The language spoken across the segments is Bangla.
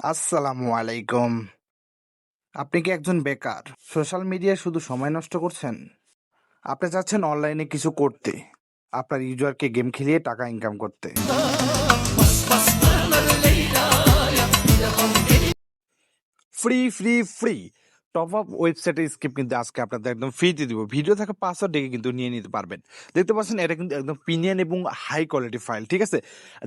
আসসালামু আলাইকুম। আপনি কি একজন বেকার? সোশ্যাল মিডিয়ায় শুধু সময় নষ্ট করছেন? আপনি চাচ্ছেন অনলাইনে কিছু করতে, আপনার ইউজারকে গেম খেলিয়ে টাকা ইনকাম করতে। ফ্রি টপ আপ ওয়েবসাইটের স্কিপ কিন্তু আজকে আপনাদের একদম ফ্রিতে দিব। ভিডিও থাকা পাসওয়ার্ড ডেকে কিন্তু নিয়ে নিতে পারবেন। দেখতে পাচ্ছেন এটা কিন্তু একদম প্রিমিয়াম এবং হাই কোয়ালিটি ফাইল, ঠিক আছে?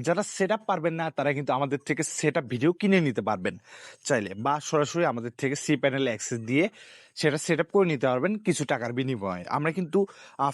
যারা সেটআপ পারবেন না তারা কিন্তু আমাদের থেকে সেটআপ ভিডিও কিনে নিতে পারবেন চাইলে, বা সরাসরি আমাদের থেকে সি প্যানেলে অ্যাক্সেস দিয়ে সেটা সেটআপ করে নিতে পারবেন কিছু টাকার বিনিময়ে। আমরা কিন্তু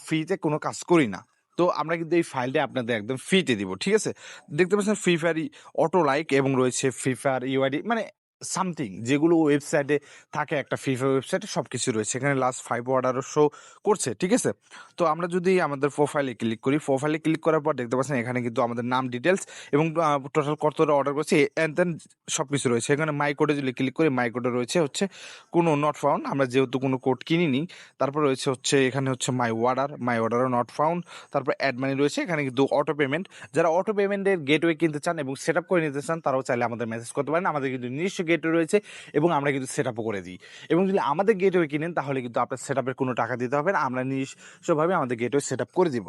ফ্রিতে কোনো কাজ করি না। তো আমরা কিন্তু এই ফাইলটা আপনাদের একদম ফ্রিতে দিব, ঠিক আছে? দেখতে পাচ্ছেন ফ্রি ফায়ার অটো লাইক এবং রয়েছে ফ্রি ফায়ার ইউআইডি, মানে সামথিং যেগুলো ওয়েবসাইটে থাকে, একটা ফ্রি ফায়ার ওয়েবসাইটে সবকিছু রয়েছে। এখানে লাস্ট 5 অর্ডারও শো করছে, ঠিক আছে? তো আমরা যদি আমাদের প্রোফাইলে ক্লিক করি, প্রোফাইলে ক্লিক করার পর দেখতে পাচ্ছেন এখানে কিন্তু আমাদের নাম ডিটেলস এবং টোটাল কতটা অর্ডার করছি এন্ড দেন সবকিছু রয়েছে। এখানে মাই কোডে যদি ক্লিক করি, মাই কোডে রয়েছে হচ্ছে কোনো নট ফাউন্ড, আমরা যেহেতু কোনো কোড কিনিনি। তারপর রয়েছে হচ্ছে এখানে হচ্ছে মাই অর্ডারও নট ফাউন্ড। তারপর অ্যাড মানি রয়েছে, এখানে কিন্তু অটো পেমেন্ট। যারা অটো পেমেন্টের গেটওয়ে কিনতে চান এবং সেট আপ করে নিতে চান তারাও চাইলে আমাদের মেসেজ করতে পারেন। আমাদের কিন্তু নিজস্ব গেটওয়ে রয়েছে এবং আমরা কিন্তু সেট আপও করে দিই। এবং যদি আমাদের গেটওয়ে কিনেন তাহলে কিন্তু আপনার সেট আপের কোনো টাকা দিতে হবে না, আমরা নিজস্বভাবে আমাদের গেটওয়ে সেট আপ করে দিব।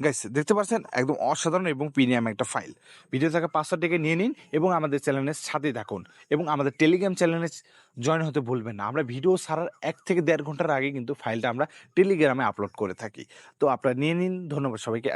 গাইস, দেখতে পাচ্ছেন একদম অসাধারণ এবং প্রিমিয়াম একটা ফাইল। ভিডিও থেকে পাসওয়ার্ড ডেকে নিয়ে নিন এবং আমাদের চ্যানেলের সাথেই থাকুন এবং আমাদের টেলিগ্রাম চ্যানেলে জয়েন হতে ভুলবেন না। আমরা ভিডিও ছাড়ার 1 থেকে 1.5 ঘন্টার আগে কিন্তু ফাইলটা আমরা টেলিগ্রামে আপলোড করে থাকি। তো আপনারা নিয়ে নিন। ধন্যবাদ সবাইকে।